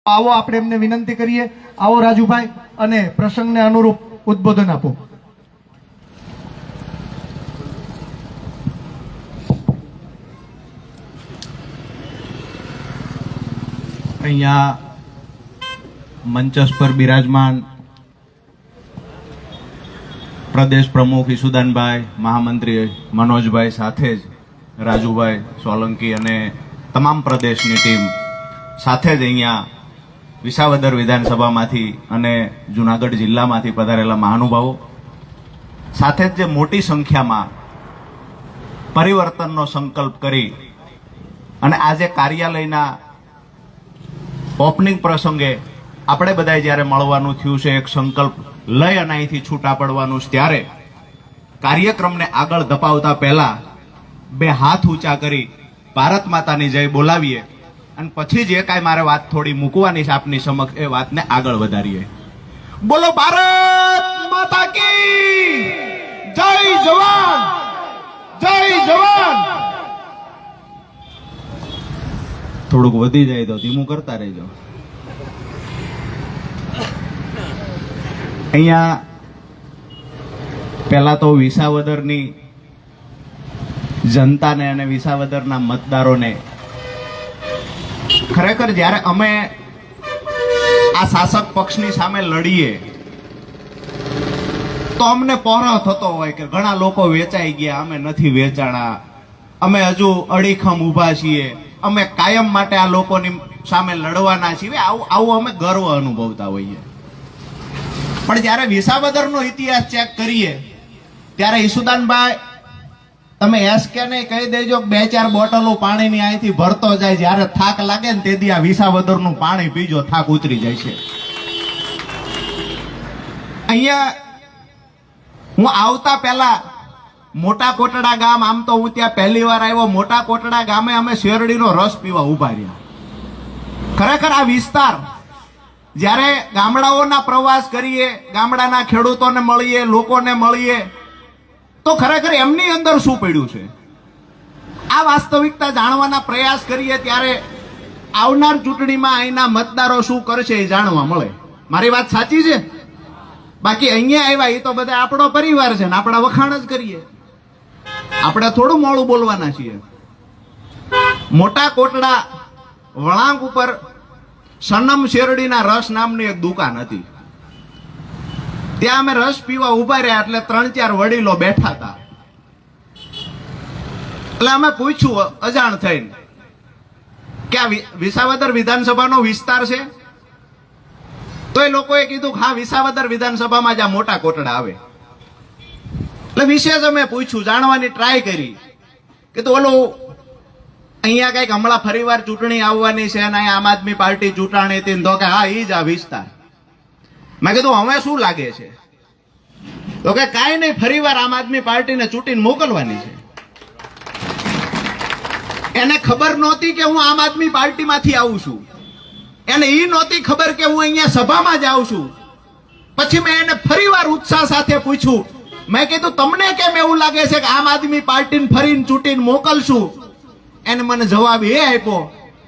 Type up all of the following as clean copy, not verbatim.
આવો આપણે એમને વિનંતી કરીએ. આવો રાજુભાઈ, અને પ્રસંગને અનુરૂપ ઉદ્બોધન આપો. અહીંયા મંચસ પર બિરાજમાન પ્રદેશ પ્રમુખ ઈસુદાનભાઈ, મહામંત્રી મનોજભાઈ, સાથે જ રાજુભાઈ સોલંકી અને તમામ પ્રદેશની ટીમ, સાથે જ અહીંયા વિસાવદર વિધાનસભામાંથી અને જુનાગઢ જિલ્લામાંથી પધારેલા મહાનુભાવો, સાથે જ જે મોટી સંખ્યામાં પરિવર્તનનો સંકલ્પ કરી અને આજે કાર્યાલયના ઓપનિંગ પ્રસંગે આપણે બધાએ જ્યારે મળવાનું થયું છે, એક સંકલ્પ લઈ અને અહીંથી છૂટા પડવાનું છે, ત્યારે કાર્યક્રમને આગળ ધપાવતા પહેલા બે હાથ ઊંચા કરી ભારત માતાની જય બોલાવીએ અને પછી જે કાંઈ મારે વાત થોડી મૂકવાની છે આપની સમક્ષ, એ વાતને આગળ વધારીએ. બોલો ભારત માતા કી જય! જવાન જય જવાન! થોડુંક વધી જાય તો ધીમું કરતા રહેજો. અહીંયા પહેલા તો વિસાવદરની જનતાને અને વિસાવદરના મતદારોને ખરેખર જ્યારે અમે આ શાસક પક્ષની સામે લડીએ તો અમને પહોરો થતો હોય કે ઘણા લોકો વેચાઈ ગયા, અમે નથી વેચાણા, અમે હજુ અડીખમ ઊભા છીએ, અમે કાયમ માટે આ લોકોની સામે લડવાના છીએ, આવું અમે ગર્વ અનુભવતા હોઈએ. પણ જ્યારે વિસાવદરનો ઇતિહાસ ચેક કરીએ ત્યારે ઈસુદાનભાઈ, તમે એસકે ને કહી દેજો, 2-4 બોટલો પાણીની અહીંથી ભરતો જાય, જ્યારે થાક લાગે ને તેથી આ વિસાવદરનું પાણી પીજો, થાક ઉતરી જાય છે. અહીંયા હું આવતા પહેલા મોટા કોટડા ગામ, આમ તો હું ત્યાં પહેલી વાર આવ્યો, મોટા કોટડા ગામે અમે શેરડીનો રસ પીવા ઉભા રહ્યા. ખરેખર આ વિસ્તાર, જ્યારે ગામડાઓના પ્રવાસ કરીએ, ગામડાના ખેડૂતોને મળીએ, લોકોને મળીએ, તો ખરેખર એમની અંદર શું પડ્યું છે આ વાસ્તવિકતા જાણવાના પ્રયાસ કરીએ ત્યારે આવનાર ચૂંટણીમાં અહીંના મતદારો શું કરશે એ જાણવા મળે. મારી વાત સાચી છે? બાકી અહીંયા આવ્યા એ તો બધા આપણો પરિવાર છે ને આપણા વખાણ જ કરીએ, આપણે થોડું મોડું બોલવાના છીએ. મોટા કોટડા વળાંક ઉપર સનમ શેરડીના રસ નામની એક દુકાન હતી. ત્યાં અમે રસ પીવા ઉભા રહ્યા એટલે 3-4 વડીલો બેઠા હતા. એટલે અમે પૂછ્યું અજાણ થઈને કે આ વિસાવદર વિધાનસભાનો વિસ્તાર છે? તો એ લોકોએ કીધું કે હા, વિસાવદર વિધાનસભામાં જ આ મોટા કોટડા આવે. એટલે વિશેષ અમે પૂછ્યું, જાણવાની ટ્રાય કરી કે તો ઓલું અહીંયા કઈક હમણાં ફરીવાર ચૂંટણી આવવાની છે અને આમ આદમી પાર્ટી ચૂંટાણી હતી, તો કે હા, એ જ આ વિસ્તાર. મેં કીધું હવે શું લાગે છે? તો કે કાંઈ નહીં, ફરીવાર આમ આદમી પાર્ટીને ચૂંટીને મોકલવાની છે. એને ખબર નહોતી કે હું આમ આદમી પાર્ટીમાંથી આવું છું, એને એ નહોતી ખબર કે હું અહીંયા સભામાં જ આવું છું. પછી મેં એને ફરીવાર ઉત્સાહ સાથે પૂછ્યું, મેં કીધું તમને કેમ એવું લાગે છે કે આમ આદમી પાર્ટીને ફરીને ચૂંટીને મોકલશું? એને મને જવાબ એ આપ્યો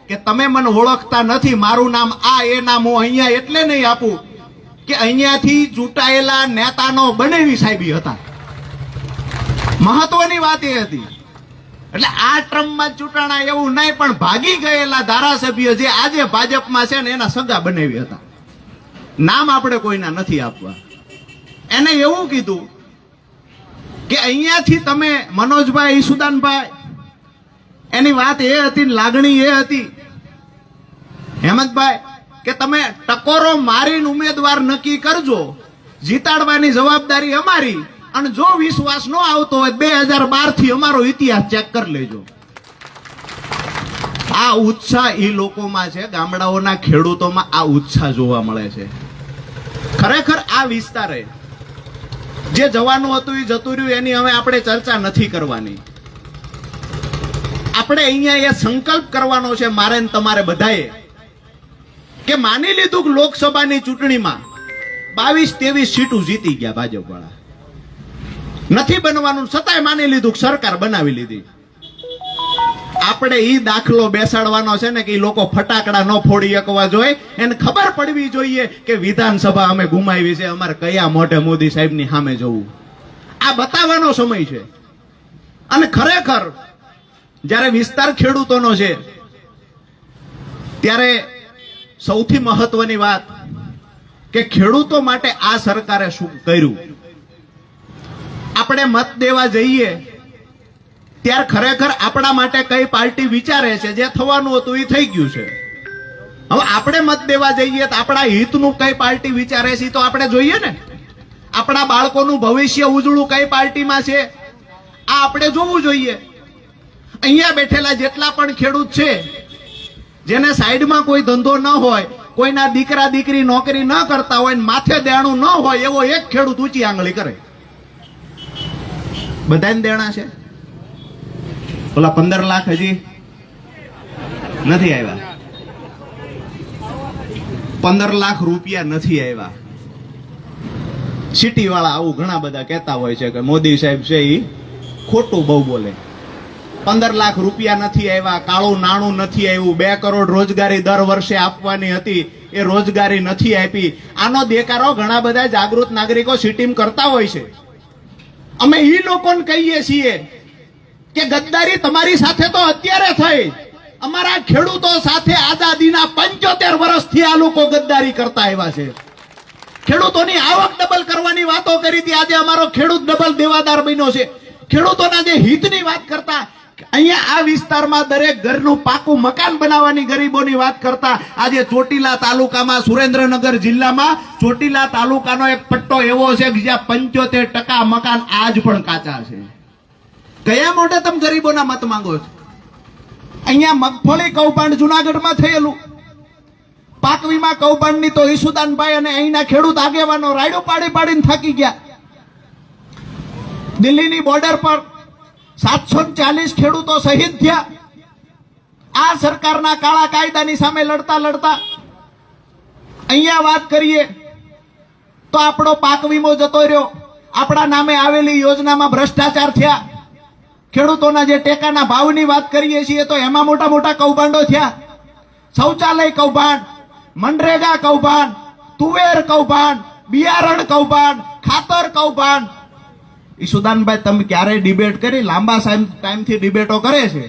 કે તમે મને ઓળખતા નથી, મારું નામ આ, એ નામ હું અહીંયા એટલે નહીં આપું કે અહીંયાથી ચૂંટાયેલા નેતાનો બનેવી સાહેબી હતા. મહત્વની વાત એ હતી. એટલે આ ટ્રમમાં ચૂંટાણા એવું નહીં, પણ ભાગી ગયેલા ધારાસભ્ય જે આજે ભાજપમાં છે ને એના સગા બનેવી હતા. નામ આપણે કોઈના નથી આપવા. એને એવું કીધું કે અહીંયાથી તમે મનોજભાઈ, ઈસુદાનભાઈ, એની વાત એ હતી, લાગણી એ હતી હેમંતભાઈ, કે તમે ટકોરો મારીને ઉમેદવાર નક્કી કરજો, જીતાડવાની જવાબદારી અમારી, અને જો વિશ્વાસ ન આવતો હોય 2012 થી અમારો ઇતિહાસ ચેક કરી લેજો. આ ઉત્સાહ એ લોકોમાં છે, ગામડાઓના ખેડૂતોમાં આ ઉત્સાહ જોવા મળે છે. ખરેખર આ વિસ્તારે જે જવાનું હતું એ જતું રહ્યું, એની હવે આપણે ચર્ચા નથી કરવાની. આપણે અહીંયા એ સંકલ્પ કરવાનો છે મારે ને તમારે બધાએ, કે માની લીધું કે લોકસભાની ચૂંટણીમાં 22-23 સીટો જીતી ગયા ભાજપ વાળા, નથી બનવાનું છતાંય માની લીધું કે સરકાર બનાવી લીધી. આપણે ઈ દાખલો બેસાડવાનો છે ને કે ઈ લોકો ફટાકડા ન ફોડી શકવા જોઈએ, એને ખબર પડવી જોઈએ કે વિધાનસભા અમે ગુમાવી છે, અમારે કયા મોઢે મોદી સાહેબની સામે જવું, આ બતાવવાનો સમય છે. અને ખરેખર જ્યારે વિસ્તાર ખેડૂતોનો છે ત્યારે સૌથી મહત્વની વાત કે ખેડૂતો માટે આ સરકારે શું કર્યું. આપણે મત દેવા જઈએ ત્યારે ખરેખર આપણા માટે કઈ પાર્ટી વિચારે છે, જે થવાનું હતું એ થઈ ગયું છે. હવે આપણે મત દેવા જઈએ તો આપણા હિતનું કઈ પાર્ટી વિચારે છે તો આપણે જોઈએ ને. આપણા બાળકોનું ભવિષ્ય ઉજળું કઈ પાર્ટીમાં છે આ આપણે જોવું જોઈએ. અહીંયા બેઠેલા જેટલા પણ ખેડૂત છે જેને સાઈડમાં કોઈ ધંધો ન હોય, કોઈના દીકરા દીકરી નોકરી ન કરતા હોય, માથે દેણું ન હોય, એવો એક ખેડૂત ઊંચી આંગળી કરે. બધાને દેણા છે. ઓલા 15 લાખ હજી નથી આવ્યા, 15 લાખ રૂપિયા નથી આવ્યા. સિટી વાળા આવું ઘણા બધા કહેતા હોય છે કે મોદી સાહેબ છે એ ખોટું બહુ બોલે. 15 લાખ રૂપિયા નથી આવ્યા, કાળું નાણું નથી આવ્યું, 2 કરોડ રોજગારી દર વર્ષે આપવાની હતી એ રોજગારી નથી આપી. આનો દેકારો ઘણા બધા જાગૃત નાગરિકો સિટીમાં કરતા હોય છે. અમે ઈ લોકોને કહીએ છીએ કે ગદ્દારી તમારી સાથે તો અત્યારે થઈ, અમારા ખેડૂતો સાથે આઝાદીના 75 વર્ષથી આ લોકો ગદ્દારી કરતા આવ્યા છે. ખેડૂતોની આવક ડબલ કરવાની વાતો કરી હતી, આજે અમારો ખેડૂત ડબલ દેવાદાર બન્યો છે. ખેડૂતોના જે હિતની વાત કરતા, અહીંયા આ વિસ્તારમાં દરેક ઘરનું પાકું મકાન બનાવવાની ગરીબોની વાત કરતા, આજે ચોટીલા તાલુકામાં, સુરેન્દ્રનગર જિલ્લામાં ચોટીલા તાલુકાનો એક પટ્ટો એવો છે કે જ્યાં 75% મકાન આજ પણ કાચા છે. કયા મોઢે તમે ગરીબોના મત માંગો છો? અહીંયા મગફળી કૌભાંડ જુનાગઢમાં થયેલું, પાક વીમા કૌભાંડની તો ઈસુદાનભાઈ અને અહીંના ખેડૂત આગેવાનો રાયડું પાડી પાડીને થાકી ગયા. દિલ્હીની બોર્ડર પર 740 ખેડૂતો શહીદ થયા આ સરકારના કાળા કાયદાની સામે લડતા લડતા. અહીંયા વાત કરીએ તો આપણો પાક વીમો જતો રહ્યો, આપણા નામે આવેલી યોજનામાં ભ્રષ્ટાચાર થયા. ખેડૂતોના જે ટેકાના ભાવની વાત કરીએ છીએ તો એમાં મોટા મોટા કૌભાંડો થયા. શૌચાલય કૌભાંડ, મનરેગા કૌભાંડ, તુવેર કૌભાંડ, બિયારણ કૌભાંડ, ખાતર કૌભાંડ. ઈસુદાનભાઈ તમે ક્યારેય ડિબેટ કરી? લાંબા ટાઈમથી ડિબેટો કરે છે.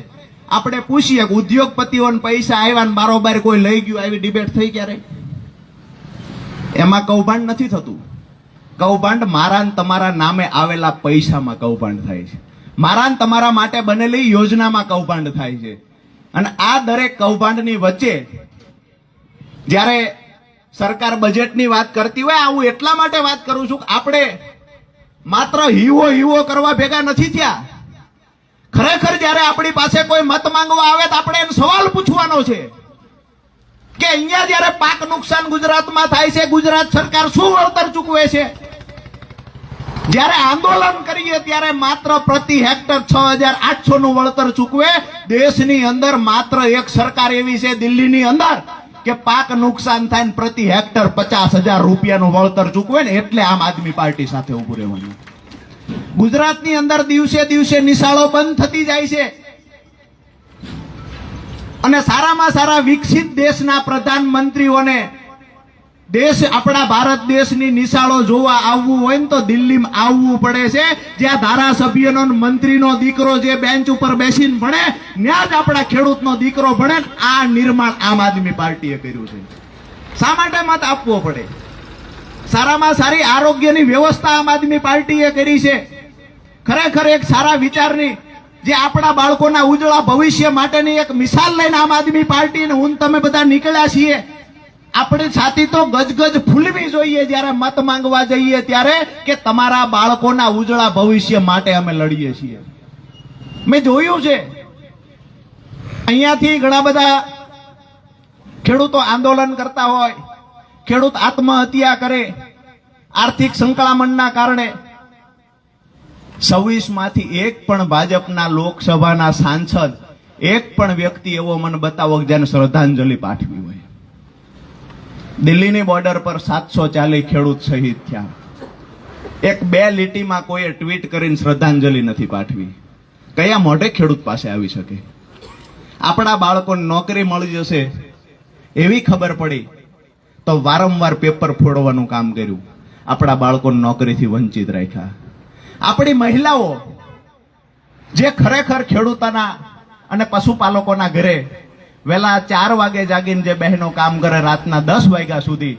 આપણે પૂછીએ કે ઉદ્યોગપતિઓને પૈસા આવ્યા ને બારોબાર કોઈ લઈ ગયું, આવી ડિબેટ થઈ ક્યારે? એમાં કૌભાંડ નથી થતું. કૌભાંડ મારા ને તમારા નામે આવેલા પૈસામાં કૌભાંડ થાય છે, મારા ને તમારા માટે બનેલી યોજનામાં કૌભાંડ થાય છે. અને આ દરેક કૌભાંડની વચ્ચે જ્યારે સરકાર બજેટની વાત કરતી હોય, આવું એટલા માટે વાત કરું છું કે આપણે માત્ર હીવો કરવા ભેગા નથી થયા. ખરેખર જ્યારે આપણી પાસે કોઈ મત માંગવા આવે તો આપણે એનો સવાલ પૂછવાનો છે કે અહીંયા જ્યારે પાક નુકસાન ગુજરાતમાં થાય છે, ગુજરાત સરકાર શું વળતર ચૂકવે છે? જ્યારે આંદોલન કરીએ ત્યારે માત્ર પ્રતિ હેક્ટર 6,800 નું વળતર ચૂકવે. દેશની અંદર માત્ર એક સરકાર એવી છે દિલ્હીની અંદર કે પાક નુકસાન થાય ને પ્રતિ હેક્ટર 50,000 રૂપિયાનું વળતર ચૂકવે ને એટલે આમ આદમી પાર્ટી સાથે ઉભું રહેવાનું. ગુજરાતની અંદર દિવસે દિવસે નિશાળો બંધ થતી જાય છે અને સારામાં સારા વિકસિત દેશના પ્રધાનમંત્રીઓને દેશ આપણા ભારત દેશની નિશાળો જોવા આવવું હોય ને તો દિલ્હીમાં આવવું પડે છે. જ્યાં ધારાસભ્યનો મંત્રીનો દીકરો જે બેન્ચ ઉપર બેસીને ભણે ત્યાં જ આપણા ખેડૂતનો દીકરો ભણે. આ નિર્માણ આમ આદમી પાર્ટીએ કર્યું છે. શા માટે મત આપવો પડે? સારામાં સારી આરોગ્યની વ્યવસ્થા આમ આદમી પાર્ટીએ કરી છે. ખરેખર એક સારા વિચારની, જે આપણા બાળકોના ઉજળા ભવિષ્ય માટેની એક મિસાલ લઈને આમ આદમી પાર્ટી હું તમે બધા નીકળ્યા છીએ. આપણી છાતી તો ગજગજ ફૂલવી જોઈએ જ્યારે મત માંગવા જઈએ ત્યારે કે તમારા બાળકોના ઉજળા ભવિષ્ય માટે અમે લડીએ છીએ. મેં જોયું છે અહીંયાથી ઘણા બધા ખેડૂતો આંદોલન કરતા હોય, ખેડૂત આત્મહત્યા કરે આર્થિક સંકળામણના કારણે. 26 માંથી એક પણ ભાજપના લોકસભાના સાંસદ, એક પણ વ્યક્તિ એવો મને બતાવો કે જેને શ્રદ્ધાંજલિ પાઠવી હોય. દિલ્હીની બોર્ડર પર 740 ખેડૂત શહીદ થયા. એક બે લીટીમાં કોઈએ ટ્વીટ કરીને શ્રદ્ધાંજલિ નથી પાઠવી. કયા મોઢે ખેડૂત પાસે આવી શકે? આપણા બાળકોને નોકરી મળી જશે એવી ખબર પડી તો વારંવાર પેપર ફોડવાનું કામ કર્યું, આપણા બાળકોને નોકરીથી વંચિત રાખ્યા. આપણી મહિલાઓ જે ખરેખર ખેડૂતોના અને પશુપાલકોના ઘરે વહેલા 4 વાગે જાગીને જે બહેનો કામ કરે રાતના 10 વાગ્યા સુધી,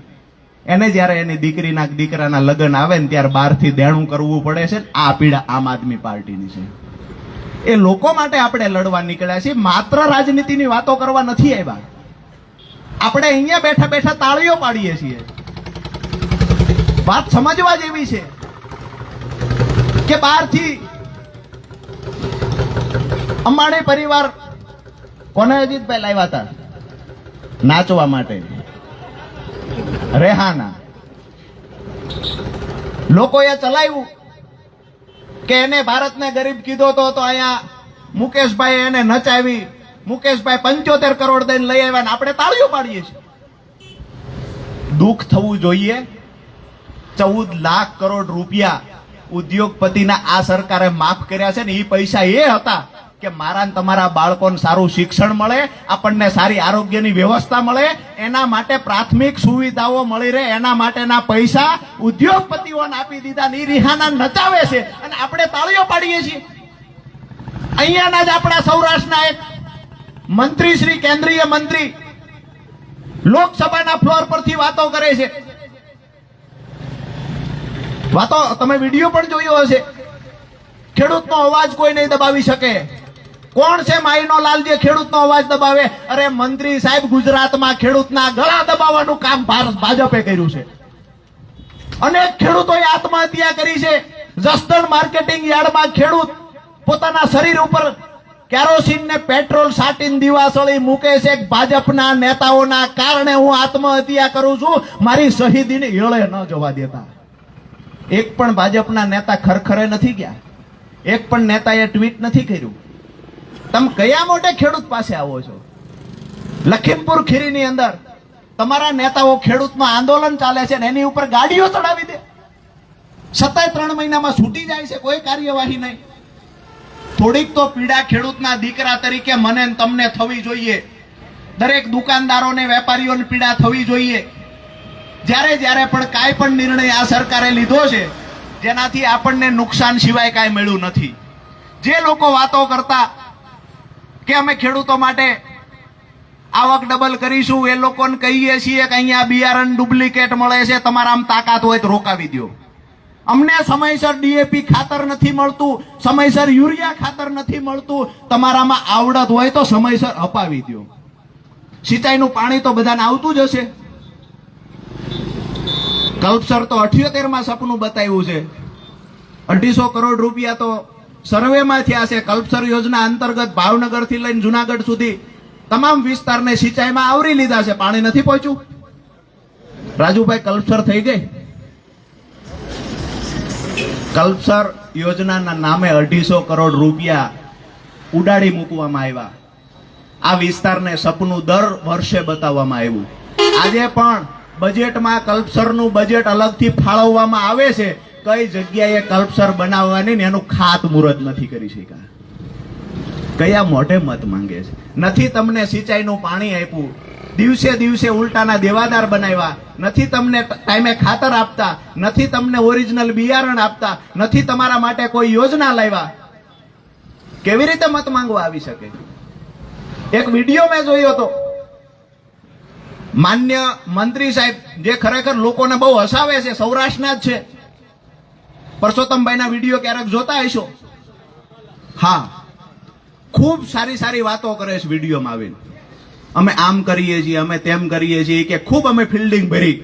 એને જ્યારે એની દીકરીના દીકરાના લગ્ન આવે ને ત્યારે બહારથી દેણું કરવું પડે છે. આ પીડા આમ આદમી પાર્ટીની છે. એ લોકો માટે આપણે લડવા નીકળ્યા છીએ, માત્ર રાજનીતિની વાતો કરવા નથી આવ્યા. આપણે અહીંયા બેઠા બેઠા તાળીઓ પાડીએ છીએ. વાત સમજવા જેવી છે કે બહારથી અંબાણી પરિવાર કોને અજીતભાઈ લાવ્યા હતા નાચવા માટે? રેહાના. લોકોએ ચલાવ્યું કે એને ભારતને ગરીબ કીધો તો અહીંયા મુકેશભાઈ એને નચાવી, મુકેશભાઈ 75 કરોડ દઈને લઈ આવ્યા ને આપણે તાળીઓ પાડીએ છીએ. દુઃખ થવું જોઈએ. 14 લાખ કરોડ રૂપિયા ઉદ્યોગપતિના આ સરકારે માફ કર્યા છે ને એ પૈસા એ હતા કે મારા ને તમારા બાળકોને સારું શિક્ષણ મળે, આપણને સારી આરોગ્યની વ્યવસ્થા મળે, એના માટે પ્રાથમિક સુવિધાઓ મળી રહે, એના માટેના પૈસા ઉદ્યોગપતિઓને આપી દીધા. ની રિહાના નચાવે છે અને આપણે તાળીઓ પાડીએ છીએ. અહીંયાના જ આપણા સૌરાષ્ટ્રના એક મંત્રી શ્રી, કેન્દ્રીય મંત્રી, લોકસભાના ફ્લોર પરથી વાતો કરે છે. વાતો તમે વિડીયો પણ જોયો હશે. ખેડૂતનો અવાજ કોઈ નહીં દબાવી શકે. કોણ છે માઈનો લાલ જે ખેડૂતનો અવાજ દબાવે? અરે મંત્રી સાહેબ, ગુજરાતમાં ખેડૂતના ગળા દબાવવાનું કામ ભાજપે કર્યું છે. અનેક ખેડૂતોએ આત્મહત્યા કરી છે. જસદણ માર્કેટિંગ યાર્ડમાં ખેડૂત પોતાના શરીર ઉપર કેરોસીન ને પેટ્રોલ સાટીને દિવાસળી મૂકે છે. ભાજપના નેતાઓના કારણે હું આત્મહત્યા કરું છું, મારી શહીદીને હેળે ન જવા દેતા. એક પણ ભાજપના નેતા ખરખરે નથી ગયા. એક પણ નેતાએ ટ્વીટ નથી કર્યું. તમે કયા મોટે ખેડૂત પાસે આવો છો? લખીમપુર ખીરીની અંદર તમારા નેતાઓ ખેડૂતનું આંદોલન ચાલે છે ને એની ઉપર ગાડીઓ ચડાવી દે. છતાંય 3 મહિનામાં છૂટી જાય છે, કોઈ કાર્યવાહી નહીં. થોડીક તો પીડા ખેડૂતના દીકરા તરીકે મને ને તમને થવી જોઈએ. દરેક દુકાનદારોને, વેપારીઓને પીડા થવી જોઈએ. જ્યારે પણ કાંઈ પણ નિર્ણય આ સરકારે લીધો છે જેનાથી આપણને નુકસાન સિવાય કાંઈ મળ્યું નથી. જે લોકો વાતો કરતા કે અમે ખેડૂતો માટે આવક ડબલ કરીશું, એ લોકોને કહીએ છીએ કે અહીંયા બિયારણ ડુપ્લિકેટ મળે છે, તમારામાં તાકાત હોય તો રોકાવી દો. અમને સમયસર ડીએપી ખાતર નથી મળતું, સમયસર યુરિયા ખાતર નથી મળતું, તમારામાં આવડત હોય તો સમયસર અપાવી દો. સિંચાઈનું પાણી તો બધાને આવતું જ હશે. કલ્પસર તો 78માં સપનું બતાવ્યું છે. 250 કરોડ રૂપિયા તો સર્વેમાં થયા છે. કલ્પસર યોજના અંતર્ગત ભાવનગર થી લઈને જુનાગઢ સુધી તમામ વિસ્તારને સિંચાઈમાં આવરી લીધા છે. પાણી નથી પહોંચ્યું. રાજુભાઈ, કલ્પસર થઈ ગઈ. કલ્પસર યોજનાના નામે 250 કરોડ રૂપિયા ઉડાડી મૂકવામાં આવ્યા. આ વિસ્તારને સપનું દર વર્ષે બતાવવામાં આવ્યું. આજે પણ બજેટમાં કલ્પસરનું બજેટ અલગથી ફાળવવામાં આવે છે. કઈ જગ્યાએ કલ્પસર બનાવવાની ને એનું ખાતમુહૂર્ત નથી કરી શક્યા. કયા મોઢે મત માંગે છે? નથી તમને સિંચાઈનું પાણી આપ્યું, દિવસે દિવસે ઉલટાના દેવાદાર બનાવ્યા, નથી તમને ટાઈમે ખાતર આપતા, નથી તમને ઓરિજિનલ બિયારણ આપતા, નથી તમારા માટે કોઈ યોજના લાવ્યા. કેવી રીતે મત માંગવા આવી શકે? એક વિડીયો મેં જોયો હતો. માન્ય મંત્રી સાહેબ જે ખરેખર લોકોને બહુ હસાવે છે, સૌરાષ્ટ્રના જ છે. પરસોત્તમભાઈના વિડીયો ક્યારેક જોતા હશો. હા, ખૂબ સારી સારી વાતો કરે છે વિડીયોમાં આવીને. અમે આમ કરીએ છીએ, અમે તેમ કરીએ છીએ, કે ખૂબ અમે ફિલ્ડિંગ ભરી,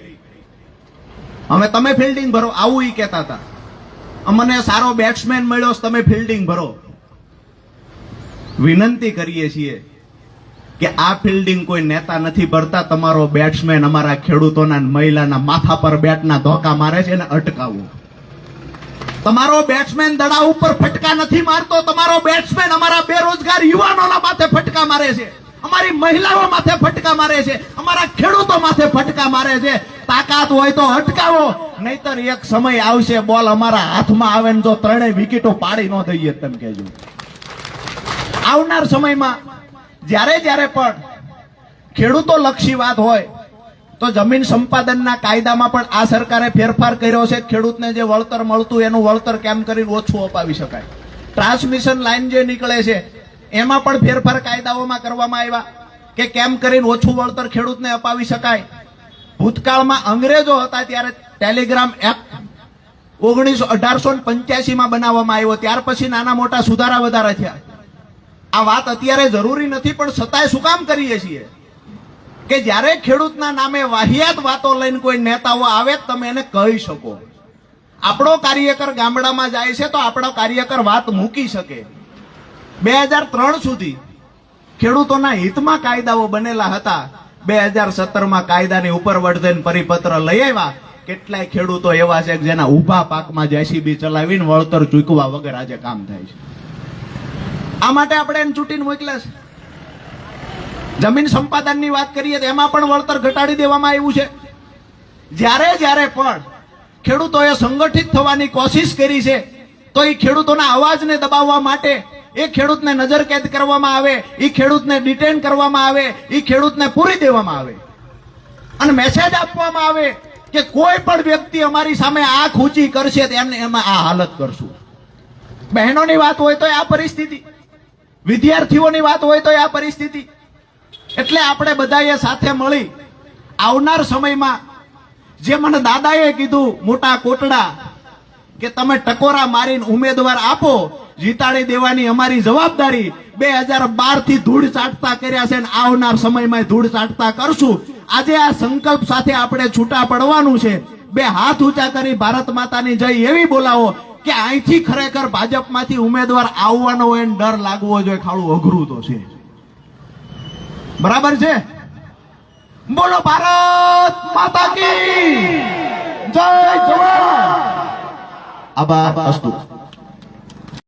તમે ફિલ્ડિંગ ભરો, આવું ઈ કહેતા હતા. અમને સારો બેટ્સમેન મળ્યો, તમે ફિલ્ડિંગ ભરો. વિનંતી કરીએ છીએ કે આ ફિલ્ડિંગ કોઈ નેતા નથી ભરતા. તમારો બેટ્સમેન અમારા ખેડૂતોના, મહિલાના માથા પર બેટના ધોકા મારે છે, એને અટકાવો. તમારો બેટ્સમેન દડા ઉપર ફટકા નથી મારતો. તમારો બેટ્સમેન અમારા બેરોજગાર યુવાનોના માથે ફટકા મારે છે, અમારી મહિલાઓ માથે ફટકા મારે છે, અમારા ખેડૂતો માથે ફટકા મારે છે. તાકાત હોય તો અટકાવો, નહીતર એક સમય આવશે બોલ અમારા હાથમાં આવે ને જો 3 વિકેટો પાડી ન દઈએ, તમે કહેજો. આવનાર સમયમાં જ્યારે જ્યારે પણ ખેડૂતો લક્ષી વાત હોય તો જમીન સંપાદનના કાયદામાં પણ આ સરકારે ફેરફાર કર્યો છે. ખેડૂતને જે વળતર મળતું એનું વળતર કેમ કરીને ઓછું અપાવી શકાય. ટ્રાન્સમિશન લાઈન જે નીકળે છે એમાં પણ ફેરફાર કાયદાઓમાં કરવામાં આવ્યા કે કેમ કરીને ઓછું વળતર ખેડૂતને અપાવી શકાય. ભૂતકાળમાં અંગ્રેજો હતા ત્યારે ટેલિગ્રામ એક્ટ 1885માં બનાવવામાં આવ્યો. ત્યાર પછી નાના મોટા સુધારા વધારા થયા. આ વાત અત્યારે જરૂરી નથી, પણ છતાંય શું કામ કરીએ છીએ કે જ્યારે ખેડૂતના નામે વાહિયાત વાતો લઈને કોઈ નેતાઓ આવે તમે એને કહી શકો. આપણો કાર્યકર ગામડામાં જાય છે તો આપણો કાર્યકર વાત મૂકી શકે. 2003 સુધી ખેડૂતોના હિતમાં કાયદાઓ બનેલા હતા. 2017માં કાયદાની ઉપર વર્ધન પરિપત્ર લઈ આવ્યા. કેટલાય ખેડૂતો એવા છે કે જેના ઊભા પાકમાં જેસીબી ચલાવીને વળતર ચૂકવા વગર આજે કામ થાય છે. આ માટે આપણે એને ચૂંટીને મોકલ્યા છે. જમીન સંપાદનની વાત કરીએ તો એમાં પણ વળતર ઘટાડી દેવામાં આવ્યું છે. જ્યારે જ્યારે પણ ખેડૂતોએ સંગઠિત થવાની કોશિશ કરી છે તો એ ખેડૂતોના અવાજને દબાવવા માટે એ ખેડૂતને નજરકેદ કરવામાં આવે, એ ખેડૂતને ડિટેન કરવામાં આવે, એ ખેડૂતને પૂરી દેવામાં આવે અને મેસેજ આપવામાં આવે કે કોઈ પણ વ્યક્તિ અમારી સામે આંખ ઊંચી કરશે તો એમને એમાં આ હાલત કરશું. બહેનોની વાત હોય તો આ પરિસ્થિતિ, વિદ્યાર્થીઓની વાત હોય તો આ પરિસ્થિતિ. એટલે આપણે બધાએ સાથે મળી આવનાર સમયમાં જે મને દાદાએ કીધું મોટા કોટડા કે તમે ટકોરા મારીને ઉમેદવાર આપો, જીતાડી દેવાની અમારી જવાબદારી. 2012 થી ધૂળ ચાટતા કર્યા છે અને આવનાર સમયમાં ધૂળ ચાટતા કરશું. આજે આ સંકલ્પ સાથે આપણે છૂટા પડવાનું છે. બે હાથ ઊંચા કરી ભારત માતાની જય એવી બોલાવો કે અહીંથી ખરેખર ભાજપમાંથી ઉમેદવાર આવવાનો હોય ને ડર લાગવો જોઈએ. ખાડું અઘરું તો છે, બરાબર છે. બોલો ભારત માતા કી જય. જવાન. આભાર. અસ્તુ.